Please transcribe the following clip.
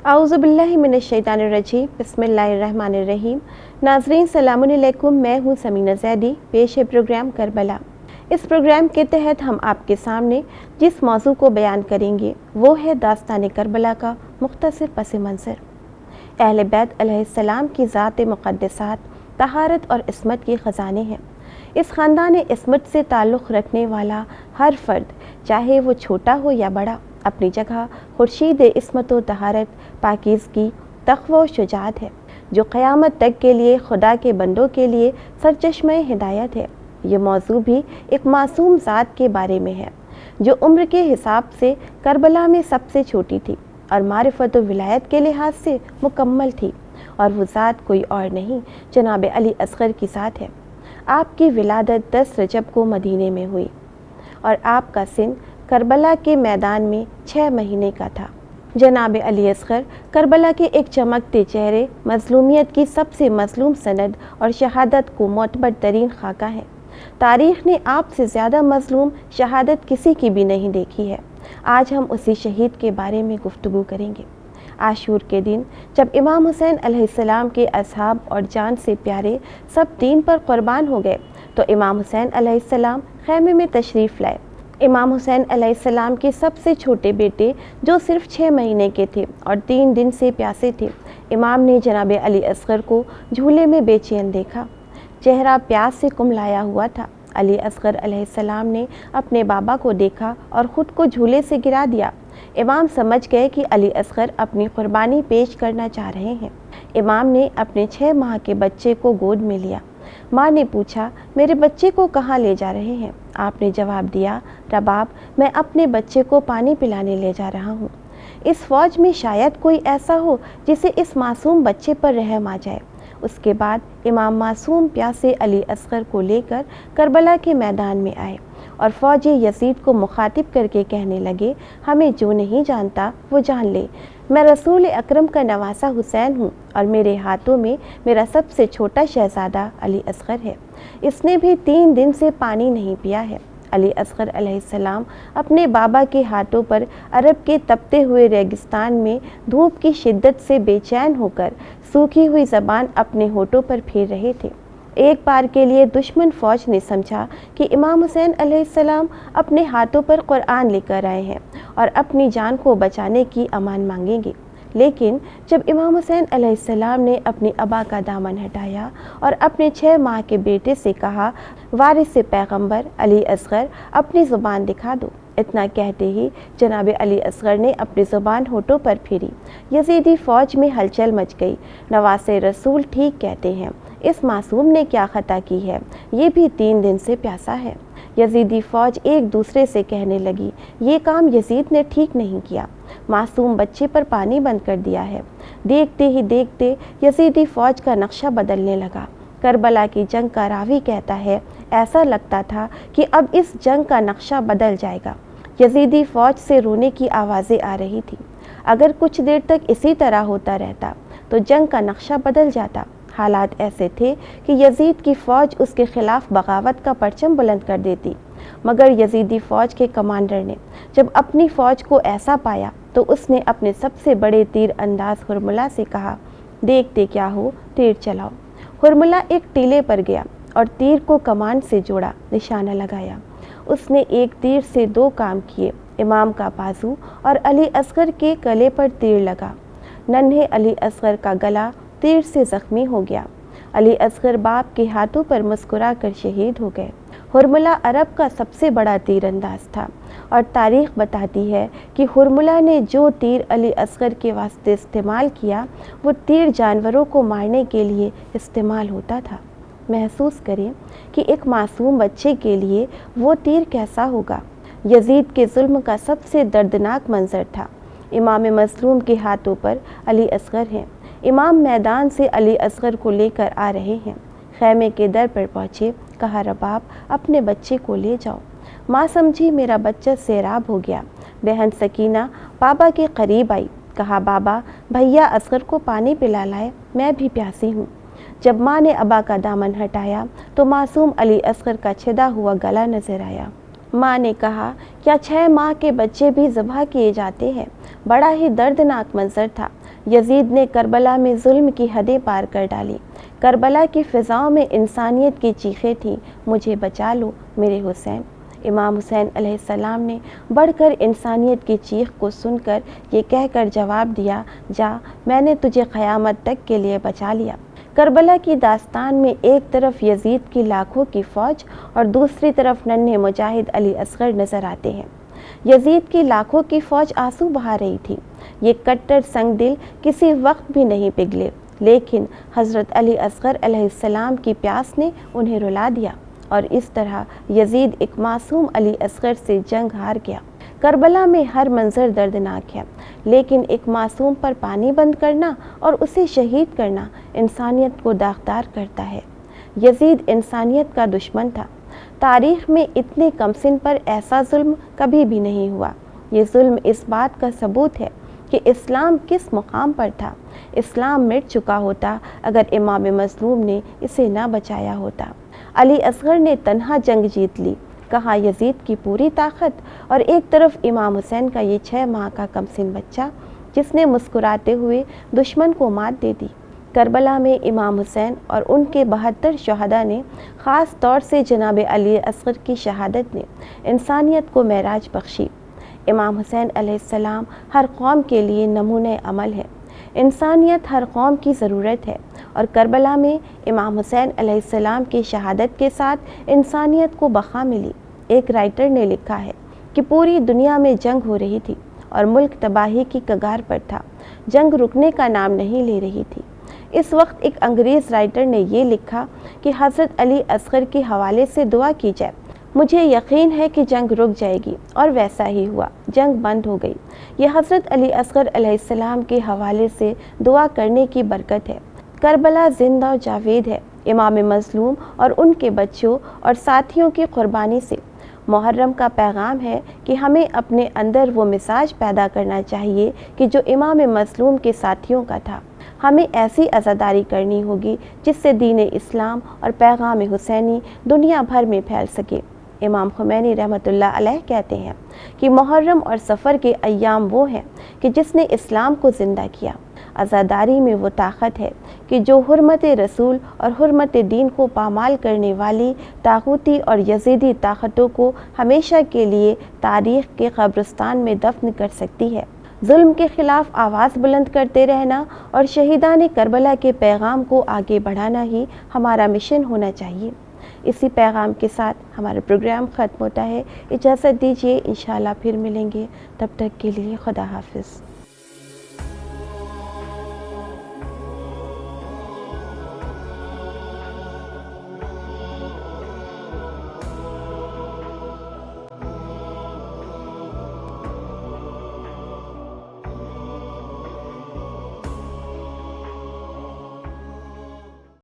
आऊज़ु बिल्लाहि मिनश्शैतानिर्रजीम बिस्मिल्लाहिर्रहमानिर्रहीम। नाज़रीन सलाम अलैकुम, मैं हूँ समीना ज़ैदी। पेश है प्रोग्राम करबला। इस प्रोग्राम के तहत हम आपके सामने जिस मौजू को बयान करेंगे वो है दास्तान करबला का मुख्तसर पस मंज़र। अहले बैत अलैहिस्सलाम की ज़ात मुक़द्दसात तहारत और इस्मत के ख़जाने हैं। इस ख़ानदान इस्मत से ताल्लुक़ रखने वाला हर फ़र्द, चाहे वो छोटा हो या बड़ा, अपनी जगह खुर्शीद इस्मत व तहारत, पाकीज़गी, तक़वा व शुजाअत है, जो क़यामत तक के लिए खुदा के बंदों के लिए सरचश्मे हिदायत है। ये मौजू भी एक मासूम ज़ात के बारे में है जो उम्र के हिसाब से करबला में सबसे छोटी थी और मारिफत व विलायत के लिहाज से मुकम्मल थी, और वो ज़ात कोई और नहीं जनाब अली असग़र की ज़ात है। आपकी विलादत 10 रजब को मदीने में हुई और आपका सिन करबला के मैदान में 6 महीने का था। जनाब अली असग़र करबला के एक चमकते चेहरे, मज़लूमियत की सबसे मज़लूम सनद और शहादत को मोतबर तरीन खाका है। तारीख़ ने आपसे ज़्यादा मज़लूम शहादत किसी की भी नहीं देखी है। आज हम उसी शहीद के बारे में गुफ्तगू करेंगे। आशूर के दिन जब इमाम हुसैन अलैहिस्सलाम के असहाब और जान से प्यारे सब दीन पर क़ुरबान हो गए तो इमाम हुसैन अलैहिस्सलाम ख़ैमे में तशरीफ़ लाए। इमाम हुसैन अलैहिस्सलाम के सबसे छोटे बेटे, जो सिर्फ 6 महीने के थे और 3 दिन से प्यासे थे, इमाम ने जनाब अली असग़र को झूले में बेचैन देखा। चेहरा प्यास से कुमलाया हुआ था। अली असग़र अलैहिस्सलाम ने अपने बाबा को देखा और ख़ुद को झूले से गिरा दिया। इमाम समझ गए कि अली असग़र अपनी क़ुरबानी पेश करना चाह रहे हैं। इमाम ने अपने 6 माह के बच्चे को गोद में लिया। माँ ने पूछा, मेरे बच्चे को कहाँ ले जा रहे हैं? आपने जवाब दिया, रबाब, मैं अपने बच्चे को पानी पिलाने ले जा रहा हूँ। इस फ़ौज में शायद कोई ऐसा हो जिसे इस मासूम बच्चे पर रहम आ जाए। उसके बाद इमाम मासूम प्यासे अली असग़र को लेकर करबला के मैदान में आए और फ़ौजी यज़ीद को मुखातिब करके कहने लगे, हमें जो नहीं जानता वो जान ले। मैं रसूल अकरम का नवासा हुसैन हूँ और मेरे हाथों में मेरा सबसे छोटा शहज़ादा अली असग़र है। इसने भी 3 दिन से पानी नहीं पिया है। अली असग़र अलैहिस्सलाम अपने बाबा के हाथों पर अरब के तपते हुए रेगिस्तान में धूप की शिद्दत से बेचैन होकर सूखी हुई ज़बान अपने होठों पर फेर रहे थे। एक बार के लिए दुश्मन फ़ौज ने समझा कि इमाम हुसैन अलैहिस्सलाम अपने हाथों पर कुरान लेकर आए हैं और अपनी जान को बचाने की अमान मांगेंगे। लेकिन जब इमाम हुसैन अलैहिस्सलाम ने अपनी अबा का दामन हटाया और अपने 6 माह के बेटे से कहा, वारिस पैगंबर अली असग़र, अपनी ज़ुबान दिखा दो। इतना कहते ही जनाब अली असग़र ने अपनी ज़ुबान होठों पर फेरी। यज़ीदी फ़ौज में हलचल मच गई। नवासे रसूल ठीक कहते हैं, इस मासूम ने क्या ख़ता की है? ये भी 3 दिन से प्यासा है। यज़ीदी फ़ौज एक दूसरे से कहने लगी, ये काम यज़ीद ने ठीक नहीं किया, मासूम बच्चे पर पानी बंद कर दिया है। देखते ही देखते यज़ीदी फ़ौज का नक्शा बदलने लगा। करबला की जंग का रावी कहता है, ऐसा लगता था कि अब इस जंग का नक्शा बदल जाएगा। यज़ीदी फ़ौज से रोने की आवाज़ें आ रही थी। अगर कुछ देर तक इसी तरह होता रहता तो जंग का नक्शा बदल जाता। हालात ऐसे थे कि यज़ीद की फ़ौज उसके ख़िलाफ़ बगावत का परचम बुलंद कर देती, मगर यज़ीदी फ़ौज के कमांडर ने जब अपनी फ़ौज को ऐसा पाया तो उसने अपने सबसे बड़े तीर अंदाज़ हुरमुला से कहा, देखते क्या हो, तीर चलाओ। हुरमुला एक टीले पर गया और तीर को कमान से जोड़ा, निशाना लगाया। उसने एक तीर से 2 काम किए। इमाम का बाजू और अली असग़र के गले पर तीर लगा। नन्हे अली असग़र का गला तीर से ज़ख्मी हो गया। अली असग़र बाप के हाथों पर मुस्कुरा कर शहीद हो गए। हुरमुला अरब का सबसे बड़ा तीरंदाज था और तारीख़ बताती है कि हुरमुला ने जो तीर अली असग़र के वास्ते इस्तेमाल किया वो तीर जानवरों को मारने के लिए इस्तेमाल होता था। महसूस करें कि एक मासूम बच्चे के लिए वो तीर कैसा होगा। यज़ीद के जुल्म का सबसे दर्दनाक मंज़र था। इमाम मज़लूम के हाथों पर अली असग़र हैं। इमाम मैदान से अली असग़र को लेकर आ रहे हैं। ख़ैमे के दर पर पहुँचे, कहा, रबाब, अपने बच्चे को ले जाओ। माँ समझी मेरा बच्चा सैराब हो गया। बहन सकीना बाबा के करीब आई, कहा, बाबा, भैया असग़र को पानी पिला लाए, मैं भी प्यासी हूँ। जब माँ ने अबा का दामन हटाया तो मासूम अली असग़र का छिदा हुआ गला नज़र आया। माँ ने कहा, क्या 6 माह के बच्चे भी ज़बह किए जाते हैं? बड़ा ही दर्दनाक मंजर था। یزید نے کربلا میں ظلم کی حدیں پار کر ڈالی۔ کربلا کی فضاؤں میں انسانیت کی چیخیں تھیں، مجھے بچا لو میرے حسین۔ امام حسین علیہ السلام نے بڑھ کر انسانیت کی چیخ کو سن کر یہ کہہ کر جواب دیا، جا، میں نے تجھے قیامت تک کے لیے بچا لیا۔ کربلا کی داستان میں ایک طرف یزید کی لاکھوں کی فوج اور دوسری طرف ننھے مجاہد علی اصغر نظر آتے ہیں۔ یزید کی لاکھوں کی فوج آنسو بہا رہی تھی۔ یہ کٹر سنگ دل کسی وقت بھی نہیں پگھلے، لیکن حضرت علی اصغر علیہ السلام کی پیاس نے انہیں رلا دیا، اور اس طرح یزید ایک معصوم علی اصغر سے جنگ ہار گیا۔ کربلا میں ہر منظر دردناک ہے، لیکن ایک معصوم پر پانی بند کرنا اور اسے شہید کرنا انسانیت کو داغدار کرتا ہے۔ یزید انسانیت کا دشمن تھا۔ تاریخ میں اتنے کم سن پر ایسا ظلم کبھی بھی نہیں ہوا۔ یہ ظلم اس بات کا ثبوت ہے کہ اسلام کس مقام پر تھا۔ اسلام مٹ چکا ہوتا اگر امام مظلوم نے اسے نہ بچایا ہوتا۔ علی اصغر نے تنہا جنگ جیت لی، کہاں یزید کی پوری طاقت، اور ایک طرف امام حسین کا یہ 6 ماہ کا کم سن بچہ جس نے مسکراتے ہوئے دشمن کو مات دے دی۔ کربلا میں امام حسین اور ان کے 72 شہداء نے، خاص طور سے جناب علی اصغر کی شہادت نے انسانیت کو معراج بخشی۔ امام حسین علیہ السلام ہر قوم کے لیے نمونۂ عمل ہے۔ انسانیت ہر قوم کی ضرورت ہے، اور کربلا میں امام حسین علیہ السلام کی شہادت کے ساتھ انسانیت کو بقا ملی۔ ایک رائٹر نے لکھا ہے کہ پوری دنیا میں جنگ ہو رہی تھی اور ملک تباہی کی کگار پر تھا، جنگ رکنے کا نام نہیں لے رہی تھی۔ اس وقت ایک انگریز رائٹر نے یہ لکھا کہ حضرت علی اصغر کے حوالے سے دعا کی جائے، مجھے یقین ہے کہ جنگ رک جائے گی، اور ویسا ہی ہوا، جنگ بند ہو گئی۔ یہ حضرت علی اصغر علیہ السلام کے حوالے سے دعا کرنے کی برکت ہے۔ کربلا زندہ و جاوید ہے، امام مظلوم اور ان کے بچوں اور ساتھیوں کی قربانی سے۔ محرم کا پیغام ہے کہ ہمیں اپنے اندر وہ مزاج پیدا کرنا چاہیے کہ جو امام مظلوم کے ساتھیوں کا تھا۔ ہمیں ایسی عزاداری کرنی ہوگی جس سے دین اسلام اور پیغام حسینی دنیا بھر میں پھیل سکے۔ امام خمینی رحمۃ اللہ علیہ کہتے ہیں کہ محرم اور سفر کے ایام وہ ہیں کہ جس نے اسلام کو زندہ کیا۔ عزاداری میں وہ طاقت ہے کہ جو حرمت رسول اور حرمت دین کو پامال کرنے والی طاغوتی اور یزیدی طاقتوں کو ہمیشہ کے لیے تاریخ کے قبرستان میں دفن کر سکتی ہے۔ ظلم کے خلاف آواز بلند کرتے رہنا اور شہیدان کربلا کے پیغام کو آگے بڑھانا ہی ہمارا مشن ہونا چاہیے۔ اسی پیغام کے ساتھ ہمارا پروگرام ختم ہوتا ہے۔ اجازت دیجیے، انشاءاللہ پھر ملیں گے، تب تک کے لیے خدا حافظ۔